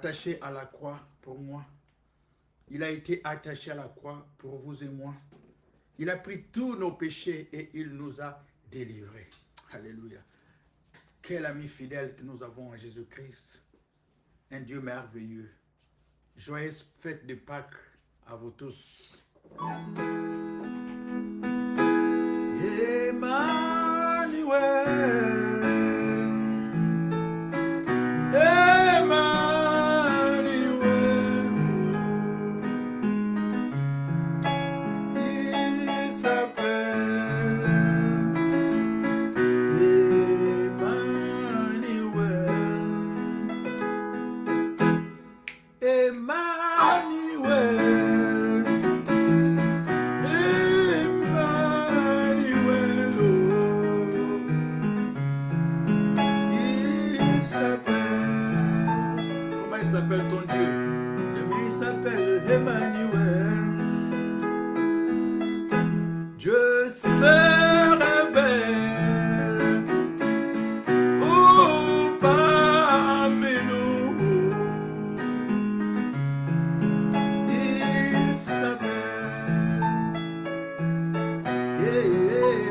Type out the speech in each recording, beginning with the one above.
attaché à la croix pour moi. Il a été attaché à la croix pour vous et moi. Il a pris tous nos péchés et il nous a délivrés. Alléluia. Quel ami fidèle que nous avons en Jésus-Christ. Un Dieu merveilleux. Joyeuse fête de Pâques à vous tous. Comment il s'appelle ton Dieu? Le mien il s'appelle Emmanuel. Dieu se révèle parmi nous. Il s'appelle Emmanuel.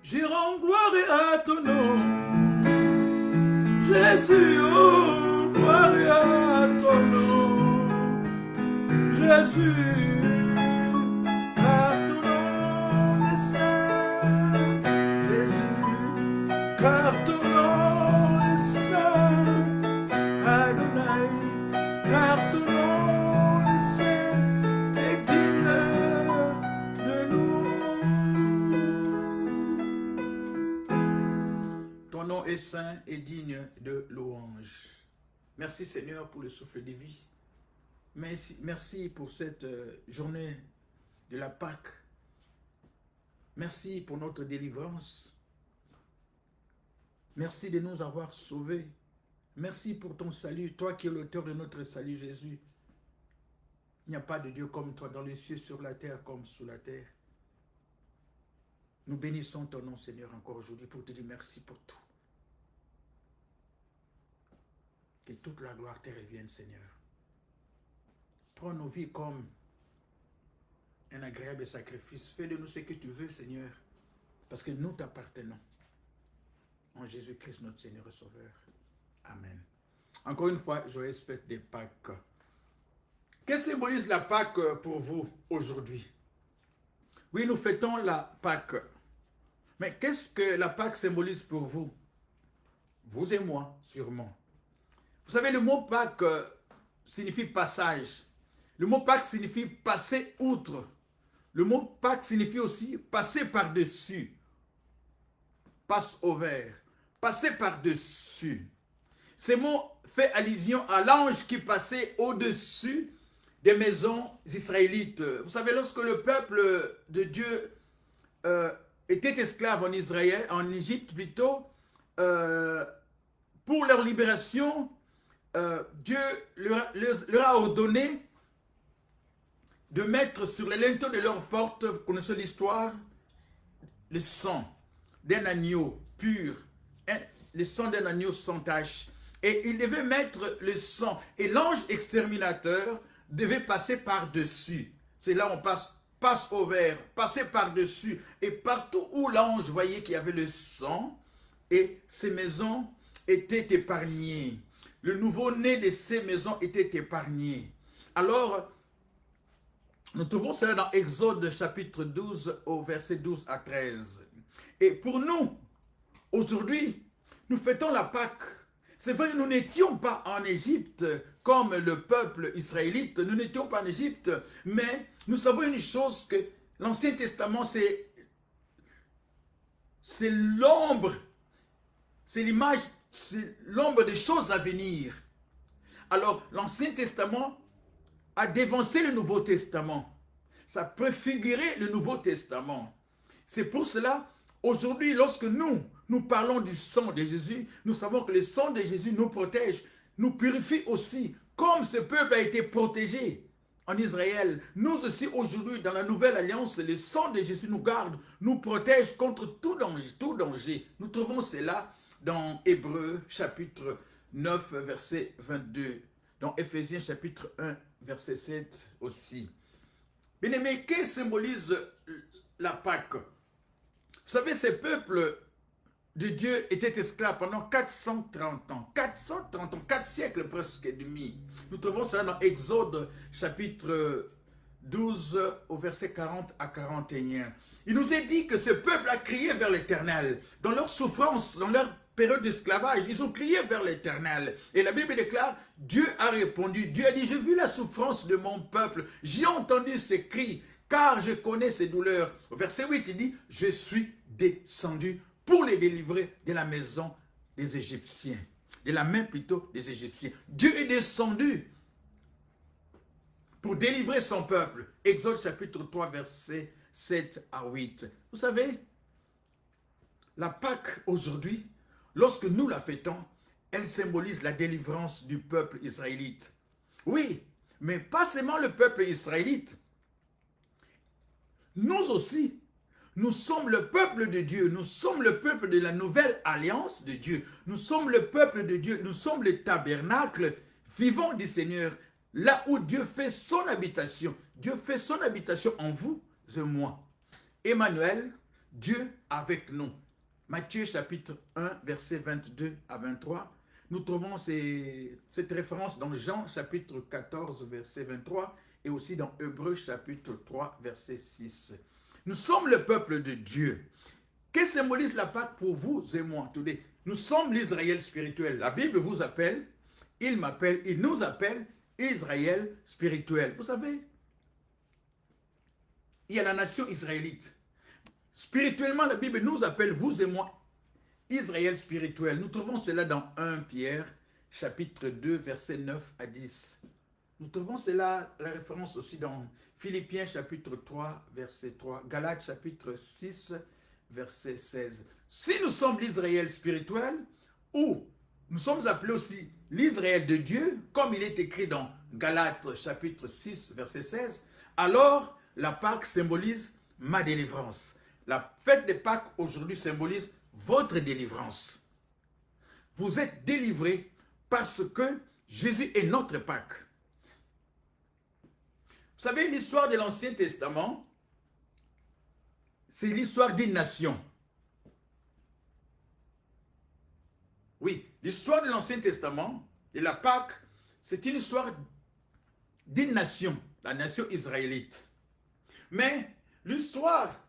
Je rends gloire à ton nom, Jésus, oh, gloire à ton nom, Jésus, car ton nom est saint, Jésus, car ton nom est saint, Adonai, car ton nom est saint et digne de louange. Ton nom est saint et digne de louange. Merci Seigneur pour le souffle de vie. Merci pour cette journée de la Pâque. Merci pour notre délivrance. Merci de nous avoir sauvés. Merci pour ton salut, toi qui es l'auteur de notre salut, Jésus. Il n'y a pas de Dieu comme toi dans les cieux, sur la terre comme sous la terre. Nous bénissons ton nom, Seigneur, encore aujourd'hui pour te dire merci pour tout. Que toute la gloire te revienne, Seigneur. Prends nos vies comme un agréable sacrifice. Fais de nous ce que tu veux, Seigneur, parce que nous t'appartenons. En Jésus-Christ, notre Seigneur et Sauveur. Amen. Encore une fois, joyeuse fête des Pâques. Que symbolise la Pâque pour vous aujourd'hui? Oui, nous fêtons la Pâque. Mais qu'est-ce que la Pâque symbolise pour vous? Vous et moi, sûrement. Vous savez, le mot Pâque signifie passage. Le mot Pâques signifie passer outre. Le mot Pâques signifie aussi passer par-dessus. Passe au vert. Passer par-dessus. Ces mots fait allusion à l'ange qui passait au-dessus des maisons israélites. Vous savez, lorsque le peuple de Dieu était esclave en Israël, en Égypte plutôt, pour leur libération, Dieu leur a ordonné de mettre sur les linteaux de leurs portes, vous connaissez l'histoire, le sang d'un agneau pur, le sang d'un agneau sans tache. Et il devait mettre le sang. Et l'ange exterminateur devait passer par-dessus. C'est là où on passe au vert, passer par-dessus. Et partout où l'ange voyait qu'il y avait le sang, et ces maisons étaient épargnées. Le nouveau-né de ces maisons était épargné. Alors, nous trouvons cela dans Exode chapitre 12 au verset 12 à 13. Et pour nous, aujourd'hui, nous fêtons la Pâque. C'est vrai, nous n'étions pas en Égypte comme le peuple israélite, nous n'étions pas en Égypte, mais nous savons une chose, que l'Ancien Testament, c'est l'ombre, c'est l'image, c'est l'ombre des choses à venir. Alors, l'Ancien Testament a dévancé le Nouveau Testament. Ça préfigurait le Nouveau Testament. C'est pour cela, aujourd'hui, lorsque nous parlons du sang de Jésus, nous savons que le sang de Jésus nous protège, nous purifie aussi, comme ce peuple a été protégé en Israël. Nous aussi, aujourd'hui, dans la Nouvelle Alliance, le sang de Jésus nous garde, nous protège contre tout danger, tout danger. Nous trouvons cela dans Hébreux, chapitre 9, verset 22. Dans Éphésiens, chapitre 1, verset 7 aussi. Bien-aimés, que symbolise la Pâque? Vous savez, ces peuples de Dieu étaient esclaves pendant 430 ans. 430 ans, 4 siècles presque et demi. Nous trouvons cela dans Exode, chapitre 12, au verset 40 à 41. Il nous est dit que ce peuple a crié vers l'Éternel. Dans leur souffrance, dans leur période d'esclavage, ils ont crié vers l'Éternel. Et la Bible déclare, Dieu a répondu. Dieu a dit, j'ai vu la souffrance de mon peuple. J'ai entendu ses cris, car je connais ses douleurs. Au verset 8, il dit, je suis descendu pour les délivrer de la maison des Égyptiens. De la main plutôt des Égyptiens. Dieu est descendu pour délivrer son peuple. Exode chapitre 3, verset 7 à 8. Vous savez, la Pâque aujourd'hui, lorsque nous la fêtons, elle symbolise la délivrance du peuple israélite. Oui, mais pas seulement le peuple israélite. Nous aussi, nous sommes le peuple de Dieu, nous sommes le peuple de la nouvelle alliance de Dieu. Nous sommes le peuple de Dieu, nous sommes le tabernacle vivant du Seigneur, là où Dieu fait son habitation. Dieu fait son habitation en vous et moi. Emmanuel, Dieu avec nous. Matthieu chapitre 1, verset 22 à 23. Nous trouvons cette référence dans Jean chapitre 14, verset 23 et aussi dans Hébreux chapitre 3, verset 6. Nous sommes le peuple de Dieu. Que symbolise la Pâque pour vous et moi? Nous sommes l'Israël spirituel. La Bible vous appelle, il m'appelle, il nous appelle Israël spirituel. Vous savez, il y a la nation israélite. Spirituellement, la Bible nous appelle, vous et moi, Israël spirituel. Nous trouvons cela dans 1 Pierre, chapitre 2, versets 9 à 10. Nous trouvons cela, la référence aussi dans Philippiens, chapitre 3, verset 3. Galates, chapitre 6, verset 16. Si nous sommes l'Israël spirituel, ou nous sommes appelés aussi l'Israël de Dieu, comme il est écrit dans Galates, chapitre 6, verset 16, alors la Pâque symbolise ma délivrance. La fête de Pâques aujourd'hui symbolise votre délivrance. Vous êtes délivrés parce que Jésus est notre Pâque. Vous savez, l'histoire de l'Ancien Testament, c'est l'histoire d'une nation. Oui, l'histoire de l'Ancien Testament, et la Pâque, c'est une histoire d'une nation, la nation israélite. Mais l'histoire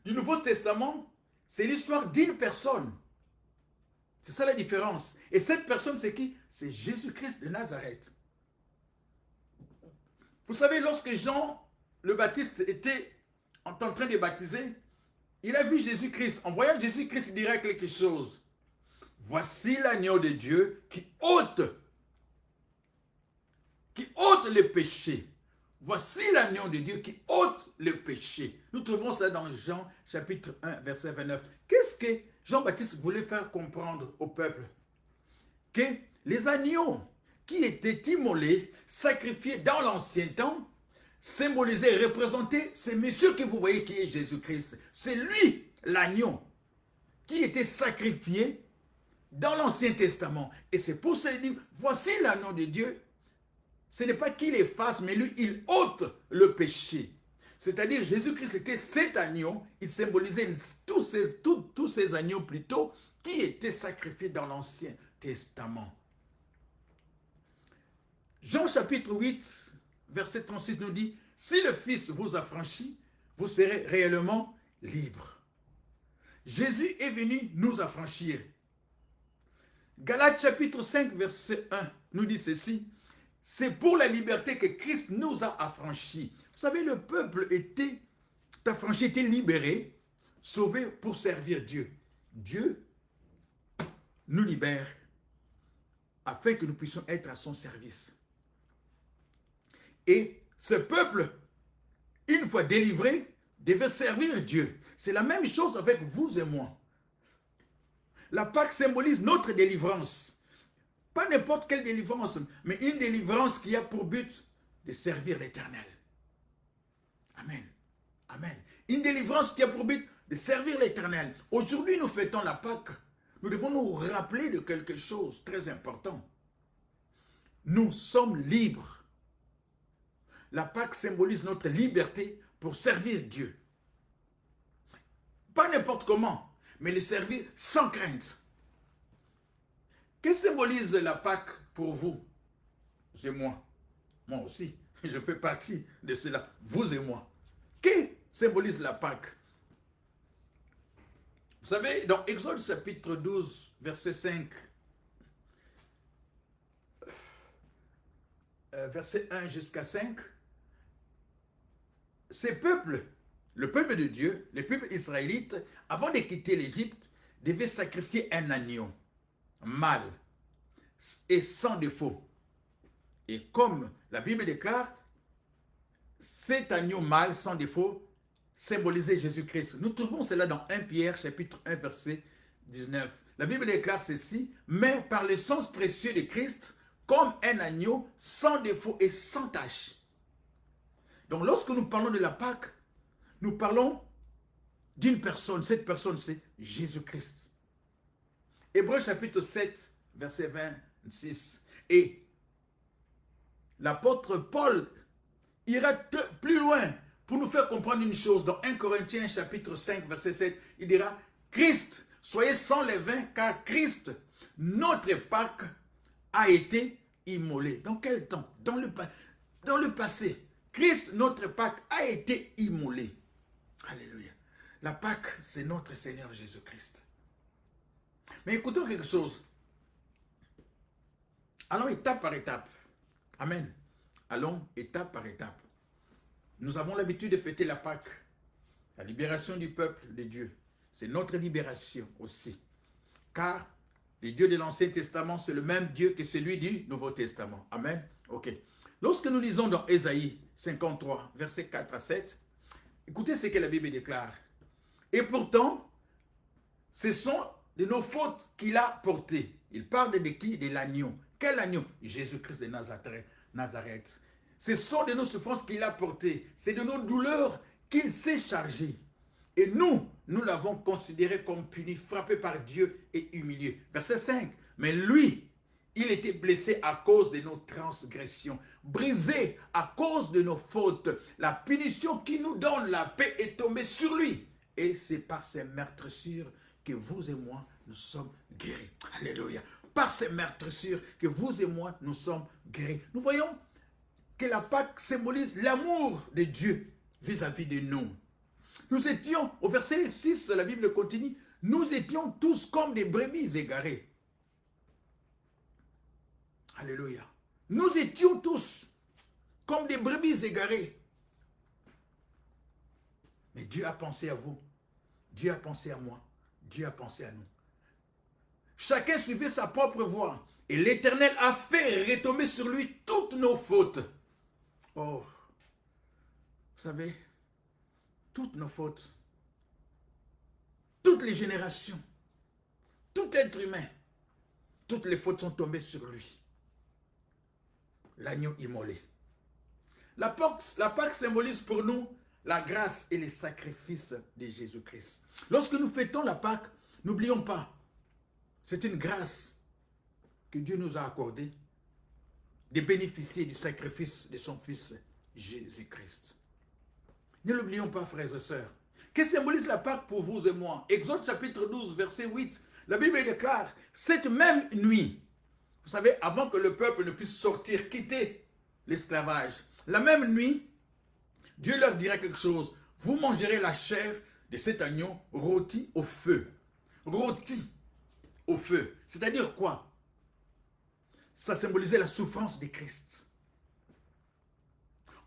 du Nouveau Testament, c'est l'histoire d'une personne. C'est ça la différence. Et cette personne, c'est qui? C'est Jésus-Christ de Nazareth. Vous savez, lorsque Jean le Baptiste était en train de baptiser, il a vu Jésus-Christ. En voyant Jésus-Christ, il dirait quelque chose. Voici l'agneau de Dieu qui ôte le péché. Voici l'agneau de Dieu qui ôte le péché. Nous trouvons ça dans Jean chapitre 1, verset 29. Qu'est-ce que Jean-Baptiste voulait faire comprendre au peuple? Que les agneaux qui étaient immolés, sacrifiés dans l'ancien temps, symbolisaient, représentaient ce monsieur que vous voyez qui est Jésus-Christ. C'est lui, l'agneau, qui était sacrifié dans l'Ancien Testament. Et c'est pour ça qu'il dit, voici l'agneau de Dieu. Ce n'est pas qu'il efface, mais lui, il ôte le péché. C'est-à-dire, Jésus-Christ était cet agneau, il symbolisait tous ces agneaux plutôt, qui étaient sacrifiés dans l'Ancien Testament. Jean chapitre 8, verset 36 nous dit, « Si le Fils vous affranchit, vous serez réellement libres. » Jésus est venu nous affranchir. Galates chapitre 5, verset 1 nous dit ceci. C'est pour la liberté que Christ nous a affranchis. Vous savez, le peuple était affranchi, était libéré, sauvé pour servir Dieu. Dieu nous libère afin que nous puissions être à son service. Et ce peuple, une fois délivré, devait servir Dieu. C'est la même chose avec vous et moi. La Pâque symbolise notre délivrance. Pas n'importe quelle délivrance, mais une délivrance qui a pour but de servir l'Éternel. Amen. Amen. Une délivrance qui a pour but de servir l'Éternel. Aujourd'hui, nous fêtons la Pâque. Nous devons nous rappeler de quelque chose de très important. Nous sommes libres. La Pâque symbolise notre liberté pour servir Dieu. Pas n'importe comment, mais le servir sans crainte. Que symbolise la Pâque pour vous et moi? Moi aussi, je fais partie de cela. Vous et moi. Que symbolise la Pâque? Vous savez, dans Exode chapitre 12, verset 5, verset 1 jusqu'à 5, ces peuples, le peuple de Dieu, les peuples israélites, avant de quitter l'Égypte, devaient sacrifier un agneau mâle et sans défaut. Et comme la Bible déclare, cet agneau mâle sans défaut symbolisait Jésus-Christ. Nous trouvons cela dans 1 Pierre chapitre 1 verset 19. La Bible déclare ceci, mais par le sang précieux de Christ, comme un agneau sans défaut et sans tache. Donc lorsque nous parlons de la Pâque, nous parlons d'une personne. Cette personne, c'est Jésus-Christ. Hébreux chapitre 7, verset 26. Et l'apôtre Paul ira plus loin pour nous faire comprendre une chose. Dans 1 Corinthiens chapitre 5, verset 7, il dira, Christ, soyez sans levain, car Christ, notre Pâque, a été immolé. Dans quel temps? Dans le passé. Christ, notre Pâque, a été immolé. Alléluia. La Pâque, c'est notre Seigneur Jésus-Christ. Mais écoutons quelque chose. Allons étape par étape. Amen. Allons étape par étape. Nous avons l'habitude de fêter la Pâque, la libération du peuple de Dieu. C'est notre libération aussi. Car le Dieu de l'Ancien Testament, c'est le même Dieu que celui du Nouveau Testament. Amen. Ok. Lorsque nous lisons dans Ésaïe 53, versets 4 à 7, écoutez ce que la Bible déclare. Et pourtant, ce sont de nos fautes qu'il a portées. Il parle de qui? De l'agneau. Quel agneau? Jésus-Christ de Nazareth. Ce sont de nos souffrances qu'il a portées. C'est de nos douleurs qu'il s'est chargé. Et nous l'avons considéré comme puni, frappé par Dieu et humilié. Verset 5. Mais lui, il était blessé à cause de nos transgressions, brisé à cause de nos fautes. La punition qui nous donne la paix est tombée sur lui. Et c'est par ses meurtrissures que vous et moi, nous sommes guéris. Alléluia. Par ces meurtrissures que vous et moi, nous sommes guéris. Nous voyons que la Pâque symbolise l'amour de Dieu vis-à-vis de nous. Nous étions, au verset 6, la Bible continue, nous étions tous comme des brebis égarées. Alléluia. Nous étions tous comme des brebis égarées. Mais Dieu a pensé à vous. Dieu a pensé à moi. Dieu a pensé à nous. Chacun suivait sa propre voie. Et l'Éternel a fait retomber sur lui toutes nos fautes. Oh, vous savez, toutes nos fautes, toutes les générations, tout être humain, toutes les fautes sont tombées sur lui. L'agneau immolé. La Pâque symbolise pour nous la grâce et les sacrifices de Jésus-Christ. Lorsque nous fêtons la Pâque, n'oublions pas, c'est une grâce que Dieu nous a accordée de bénéficier du sacrifice de son Fils Jésus-Christ. Ne l'oublions pas, frères et sœurs. Que symbolise la Pâque pour vous et moi? Exode chapitre 12, verset 8. La Bible déclare, cette même nuit, vous savez, avant que le peuple ne puisse sortir, quitter l'esclavage, la même nuit, Dieu leur dira quelque chose. Vous mangerez la chair de cet agneau rôti au feu. Rôti au feu. C'est-à-dire quoi? Ça symbolisait la souffrance de Christ.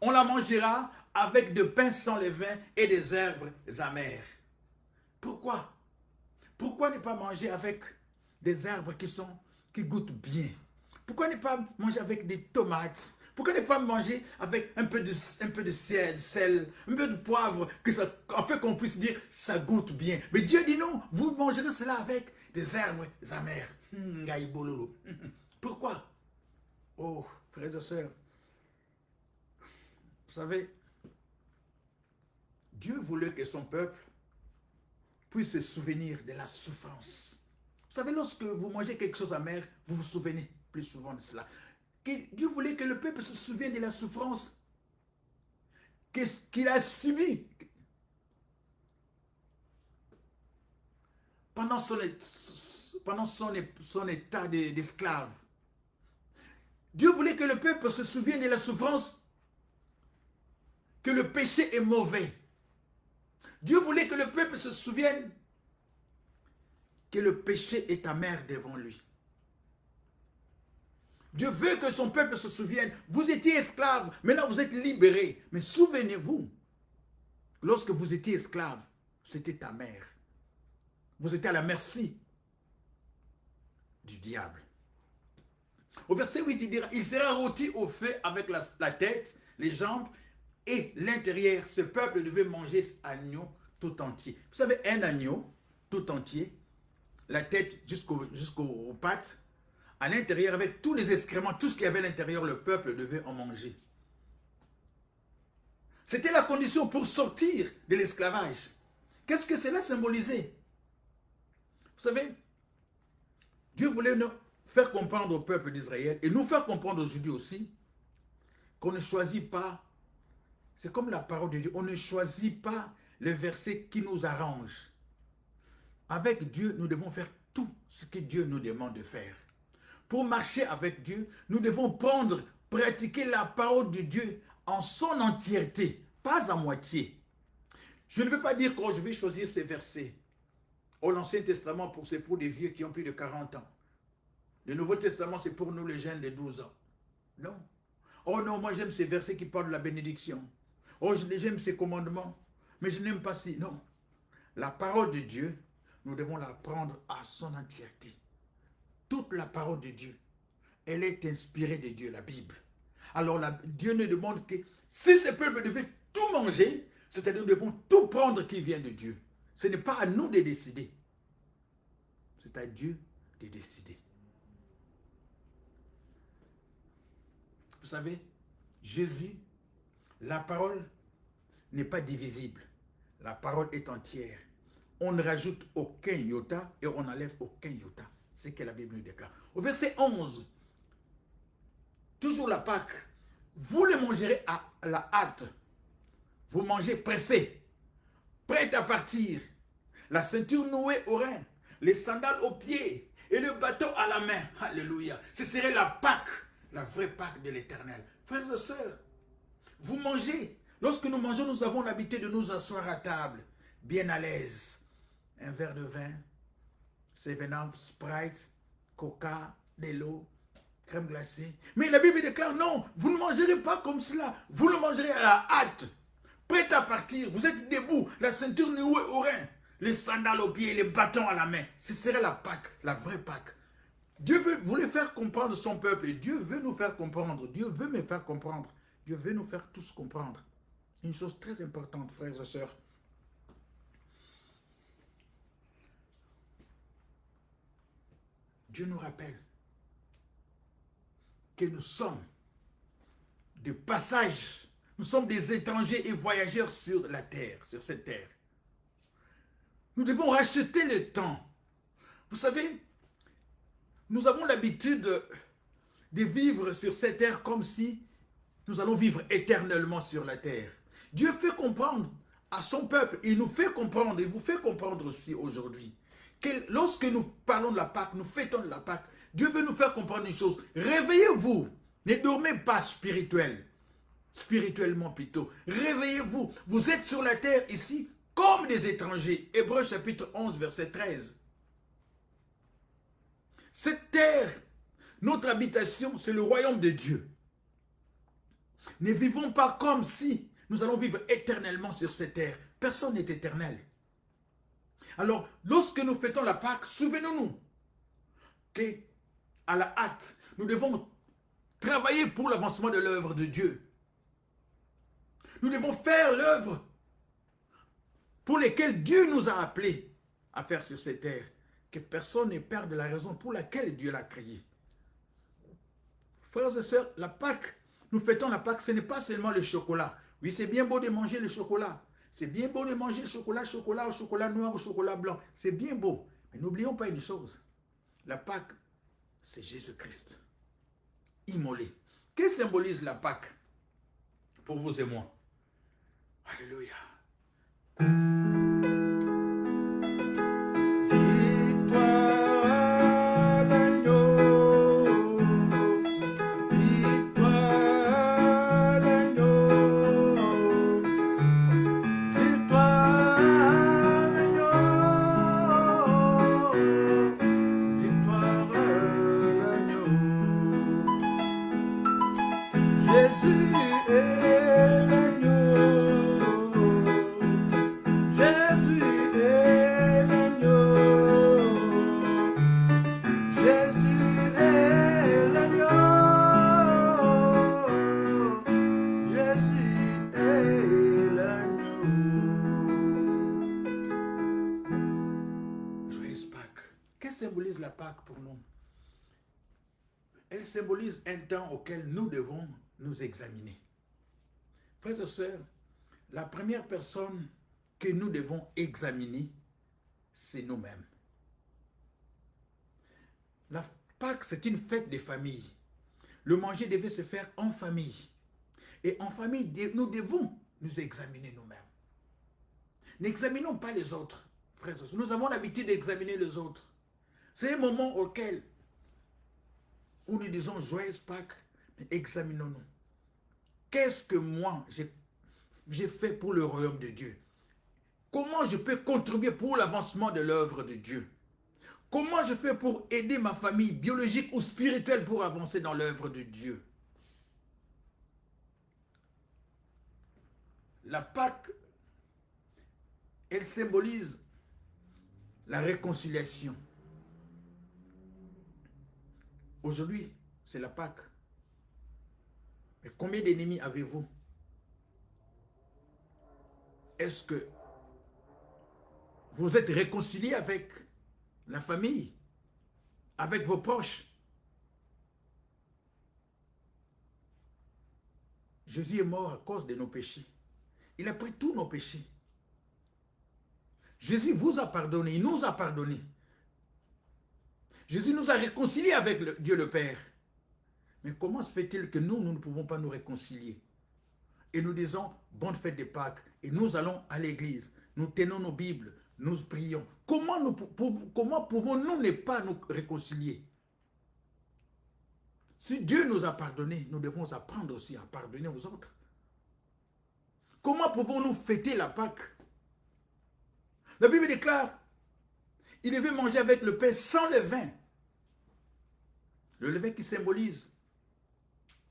On la mangera avec de pain sans levain et des herbes amères. Pourquoi? Pourquoi ne pas manger avec des herbes qui goûtent bien? Pourquoi ne pas manger avec des tomates? Pourquoi ne pas manger avec un peu de sel, un peu de poivre, afin qu'on puisse dire ça goûte bien? Mais Dieu dit non, vous mangerez cela avec des herbes amères. Pourquoi? Oh, frères et sœurs, vous savez, Dieu voulait que son peuple puisse se souvenir de la souffrance. Vous savez, lorsque vous mangez quelque chose amer, vous vous souvenez plus souvent de cela. Dieu voulait que le peuple se souvienne de la souffrance qu'il a subie pendant son état d'esclave. Dieu voulait que le peuple se souvienne de la souffrance, que le péché est mauvais. Dieu voulait que le peuple se souvienne que le péché est amer devant lui. Dieu veut que son peuple se souvienne. Vous étiez esclave, maintenant vous êtes libérés. Mais souvenez-vous, lorsque vous étiez esclave, c'était amer. Vous étiez à la merci du diable. Au verset 8, il dira, il sera rôti au feu avec la tête, les jambes et l'intérieur. Ce peuple devait manger cet agneau tout entier. Vous savez, un agneau tout entier, la tête jusqu'aux pattes, à l'intérieur, avec tous les excréments, tout ce qu'il y avait à l'intérieur, le peuple devait en manger. C'était la condition pour sortir de l'esclavage. Qu'est-ce que cela symbolisait? Vous savez, Dieu voulait nous faire comprendre au peuple d'Israël, et nous faire comprendre aujourd'hui aussi, qu'on ne choisit pas, c'est comme la parole de Dieu, on ne choisit pas le verset qui nous arrange. Avec Dieu, nous devons faire tout ce que Dieu nous demande de faire. Pour marcher avec Dieu, nous devons pratiquer la parole de Dieu en son entièreté, pas à moitié. Je ne veux pas dire que je vais choisir ces versets au l'Ancien Testament c'est pour des vieux qui ont plus de 40 ans. Le Nouveau Testament, c'est pour nous les jeunes de 12 ans. Non. Oh non, moi j'aime ces versets qui parlent de la bénédiction. Oh, j'aime ces commandements, mais je n'aime pas si. Non. La parole de Dieu, nous devons la prendre à son entièreté. Toute la parole de Dieu, elle est inspirée de Dieu, la Bible. Alors Dieu nous demande que si ce peuple devait tout manger, c'est-à-dire nous devons tout prendre qui vient de Dieu. Ce n'est pas à nous de décider. C'est à Dieu de décider. Vous savez, Jésus, la parole n'est pas divisible. La parole est entière. On ne rajoute aucun iota et on n'enlève aucun iota. C'est ce que la Bible nous déclare. Au verset 11, toujours la Pâque, vous le mangerez à la hâte. Vous mangez pressé, prêt à partir. La ceinture nouée au rein, les sandales aux pieds et le bâton à la main. Alléluia. Ce serait la Pâque, la vraie Pâque de l'Éternel. Frères et sœurs, vous mangez. Lorsque nous mangeons, nous avons l'habitude de nous asseoir à table, bien à l'aise. Un verre de vin, 7-Up, Sprite, Coca, de l'eau, crème glacée. Mais la Bible déclare, non, vous ne mangerez pas comme cela. Vous le mangerez à la hâte, prêt à partir. Vous êtes debout, la ceinture nouée au rein, les sandales aux pieds, les bâtons à la main. Ce serait la Pâque, la vraie Pâque. Dieu voulait faire comprendre son peuple et Dieu veut nous faire comprendre. Dieu veut me faire comprendre. Dieu veut nous faire tous comprendre. Une chose très importante, frères et sœurs. Dieu nous rappelle que nous sommes de passage. Nous sommes des étrangers et voyageurs sur la terre, sur cette terre. Nous devons racheter le temps. Vous savez, nous avons l'habitude de vivre sur cette terre comme si nous allons vivre éternellement sur la terre. Dieu fait comprendre à son peuple, il nous fait comprendre, et vous fait comprendre aussi aujourd'hui, que lorsque nous parlons de la Pâque, nous fêtons de la Pâque, Dieu veut nous faire comprendre une chose. Réveillez-vous, ne dormez pas spirituellement plutôt. Réveillez-vous, vous êtes sur la terre ici comme des étrangers. Hébreux chapitre 11, verset 13. Cette terre, notre habitation, c'est le royaume de Dieu. Ne vivons pas comme si nous allons vivre éternellement sur cette terre. Personne n'est éternel. Alors, lorsque nous fêtons la Pâque, souvenons-nous qu'à la hâte, nous devons travailler pour l'avancement de l'œuvre de Dieu. Nous devons faire l'œuvre pour laquelle Dieu nous a appelés à faire sur cette terre. Que personne ne perde la raison pour laquelle Dieu l'a créé. Frères et sœurs, la Pâque, nous fêtons la Pâque, ce n'est pas seulement le chocolat. Oui, c'est bien beau de manger le chocolat. C'est bien beau de manger le chocolat, au chocolat noir, au chocolat blanc. C'est bien beau. Mais n'oublions pas une chose. La Pâque, c'est Jésus-Christ. Immolé. Que symbolise la Pâque pour vous et moi? Alléluia. Jésus est l'agneau. Jésus est l'agneau. Jésus est l'agneau. Jésus est l'agneau. Joyeuse Pâques. Que symbolise la Pâque pour nous? Elle symbolise un temps auquel nous devons nous examiner. Frères et sœurs, la première personne que nous devons examiner, c'est nous-mêmes. La Pâque, c'est une fête des familles. Le manger devait se faire en famille. Et en famille, nous devons nous examiner nous-mêmes. N'examinons pas les autres, frères et sœurs. Nous avons l'habitude d'examiner les autres. C'est un moment auquel où nous disons joyeuse Pâques, mais examinons-nous. Qu'est-ce que moi j'ai fait pour le royaume de Dieu? Comment je peux contribuer pour l'avancement de l'œuvre de Dieu? Comment je fais pour aider ma famille biologique ou spirituelle pour avancer dans l'œuvre de Dieu? La Pâque, elle symbolise la réconciliation. Aujourd'hui, c'est la Pâque. Mais combien d'ennemis avez-vous? Est-ce que vous êtes réconciliés avec la famille, avec vos proches? Jésus est mort à cause de nos péchés. Il a pris tous nos péchés. Jésus vous a pardonné, il nous a pardonné. Jésus nous a réconciliés avec Dieu le Père. Mais comment se fait-il que nous ne pouvons pas nous réconcilier? Et nous disons, bonne fête de Pâques, et nous allons à l'église, nous tenons nos Bibles, nous prions. Comment pouvons-nous ne pas nous réconcilier? Si Dieu nous a pardonné, nous devons apprendre aussi à pardonner aux autres. Comment pouvons-nous fêter la Pâque? La Bible déclare, il devait manger avec le pain sans levain. Le levain qui symbolise,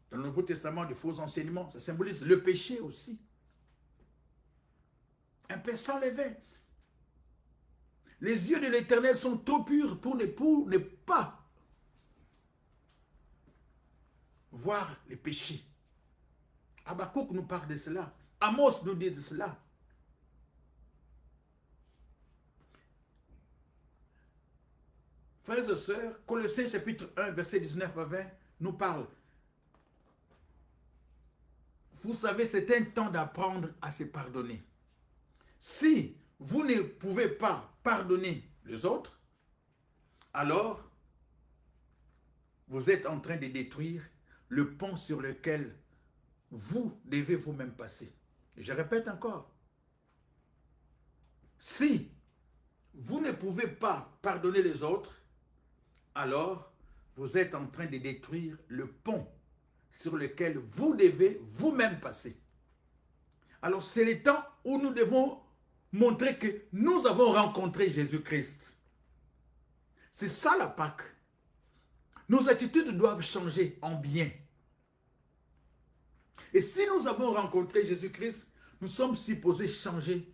dans le Nouveau Testament, de faux enseignements, ça symbolise le péché aussi. Un pain sans levain. Les yeux de l'Éternel sont trop purs pour ne pas voir les péchés. Habakkuk nous parle de cela. Amos nous dit de cela. Frères et sœurs, Colossiens chapitre 1, verset 19 à 20, nous parle. Vous savez, c'est un temps d'apprendre à se pardonner. Si vous ne pouvez pas pardonner les autres, alors vous êtes en train de détruire le pont sur lequel vous devez vous-même passer. Je répète encore. Si vous ne pouvez pas pardonner les autres, alors vous êtes en train de détruire le pont sur lequel vous devez vous-même passer. Alors c'est le temps où nous devons montrer que nous avons rencontré Jésus-Christ. C'est ça la Pâque. Nos attitudes doivent changer en bien. Et si nous avons rencontré Jésus-Christ, nous sommes supposés changer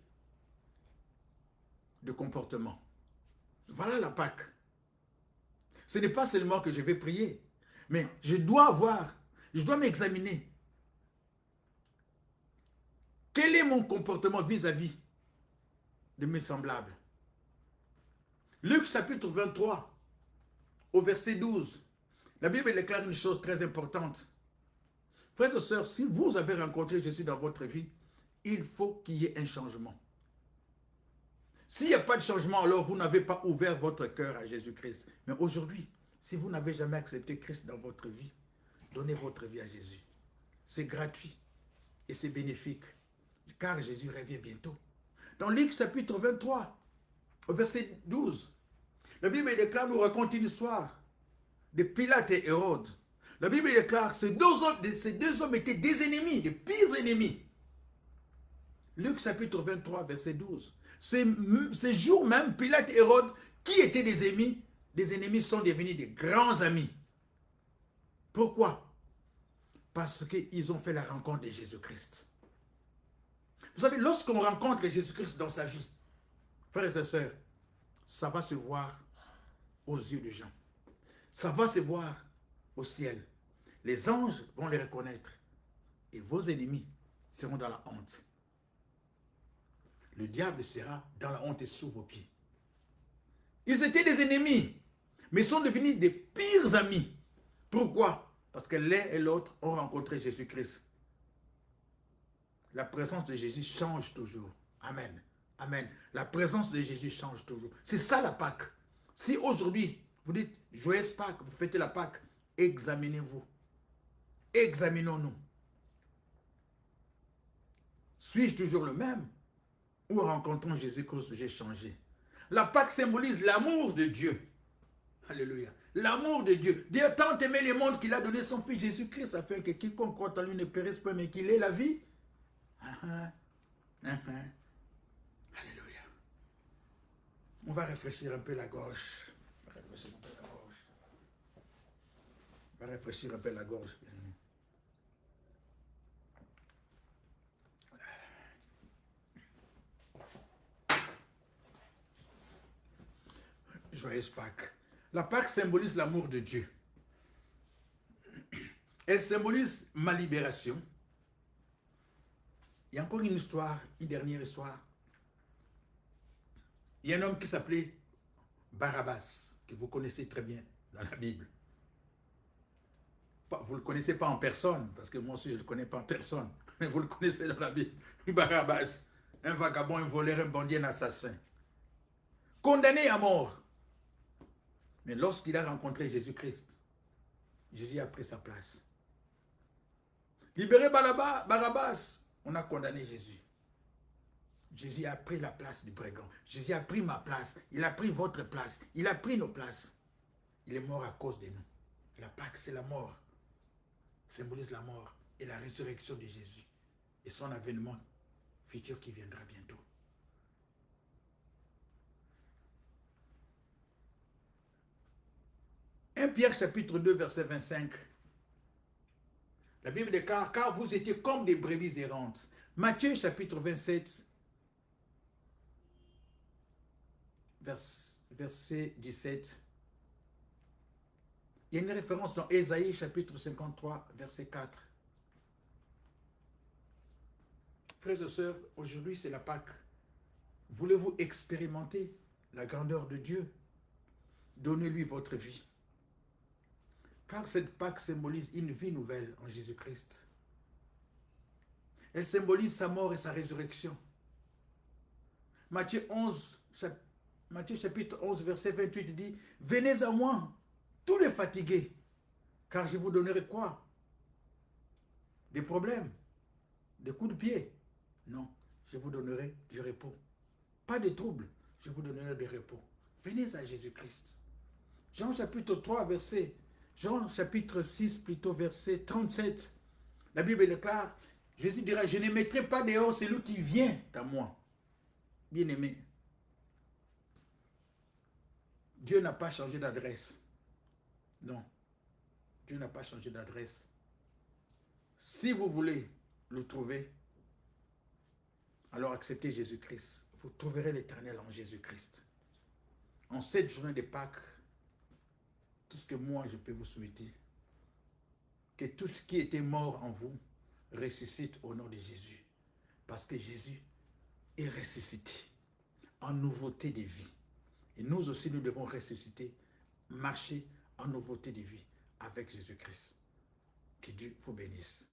de comportement. Voilà la Pâque. Ce n'est pas seulement que je vais prier, mais je dois m'examiner. Quel est mon comportement vis-à-vis de mes semblables? Luc chapitre 23, au verset 12, la Bible déclare une chose très importante. Frères et sœurs, si vous avez rencontré Jésus dans votre vie, il faut qu'il y ait un changement. S'il n'y a pas de changement, alors vous n'avez pas ouvert votre cœur à Jésus-Christ. Mais aujourd'hui, si vous n'avez jamais accepté Christ dans votre vie, donnez votre vie à Jésus. C'est gratuit et c'est bénéfique, car Jésus revient bientôt. Dans Luc chapitre 23, au verset 12, la Bible déclare, nous raconte une histoire de Pilate et Hérode. La Bible déclare, ces deux hommes étaient des ennemis, des pires ennemis. Luc chapitre 23, verset 12. Ces jours même, Pilate et Hérode, qui étaient des ennemis sont devenus des grands amis. Pourquoi? Parce qu'ils ont fait la rencontre de Jésus-Christ. Vous savez, lorsqu'on rencontre Jésus-Christ dans sa vie, frères et sœurs, ça va se voir aux yeux des gens. Ça va se voir au ciel. Les anges vont les reconnaître. Et vos ennemis seront dans la honte. Le diable sera dans la honte et sous vos pieds. Ils étaient des ennemis, mais ils sont devenus des pires amis. Pourquoi? Parce que l'un et l'autre ont rencontré Jésus-Christ. La présence de Jésus change toujours. Amen. Amen. La présence de Jésus change toujours. C'est ça la Pâque. Si aujourd'hui, vous dites joyeuse Pâque, vous fêtez la Pâque, examinez-vous. Examinons-nous. Suis-je toujours le même? Ou rencontrons Jésus-Christ, j'ai changé? La Pâque symbolise l'amour de Dieu. Alléluia. L'amour de Dieu. Dieu a tant aimé le monde qu'il a donné son Fils Jésus-Christ afin que quiconque croit en lui ne périsse pas, mais qu'il ait la vie. Alléluia. On va réfléchir un peu la gorge. On va réfléchir un peu la gorge. Joyeuse Pâque. La Pâque symbolise l'amour de Dieu. Elle symbolise ma libération. Il y a encore une histoire, une dernière histoire. Il y a un homme qui s'appelait Barabbas, que vous connaissez très bien dans la Bible. Vous ne le connaissez pas en personne, parce que moi aussi je ne le connais pas en personne, mais vous le connaissez dans la Bible. Barabbas, un vagabond, un voleur, un bandit, un assassin. Condamné à mort. Mais lorsqu'il a rencontré Jésus-Christ, Jésus a pris sa place. Libéré Barabbas, on a condamné Jésus. Jésus a pris la place du brigand. Jésus a pris ma place. Il a pris votre place. Il a pris nos places. Il est mort à cause de nous. La Pâque, c'est la mort. Symbolise la mort et la résurrection de Jésus. Et son avènement futur qui viendra bientôt. Pierre chapitre 2, verset 25. La Bible déclare, car vous étiez comme des brebis errantes. Matthieu chapitre 27, verset 17. Il y a une référence dans Ésaïe chapitre 53, verset 4. Frères et sœurs, aujourd'hui c'est la Pâque. Voulez-vous expérimenter la grandeur de Dieu? Donnez-lui votre vie. Car cette Pâque symbolise une vie nouvelle en Jésus-Christ. Elle symbolise sa mort et sa résurrection. Matthieu chapitre 11, verset 28 dit, « Venez à moi, tous les fatigués, car je vous donnerai quoi? Des problèmes? Des coups de pied? Non, je vous donnerai du repos. Pas de troubles, je vous donnerai du repos. Venez à Jésus-Christ. » Jean chapitre 3, Jean chapitre 6, plutôt verset 37. La Bible déclare, Jésus dira, je ne mettrai pas dehors celui qui vient à moi. Bien-aimé, Dieu n'a pas changé d'adresse. Non, Dieu n'a pas changé d'adresse. Si vous voulez le trouver, alors acceptez Jésus-Christ. Vous trouverez l'Éternel en Jésus-Christ. En cette journée de Pâques, tout ce que moi je peux vous souhaiter, que tout ce qui était mort en vous ressuscite au nom de Jésus. Parce que Jésus est ressuscité en nouveauté de vie. Et nous aussi, nous devons ressusciter, marcher en nouveauté de vie avec Jésus-Christ. Que Dieu vous bénisse.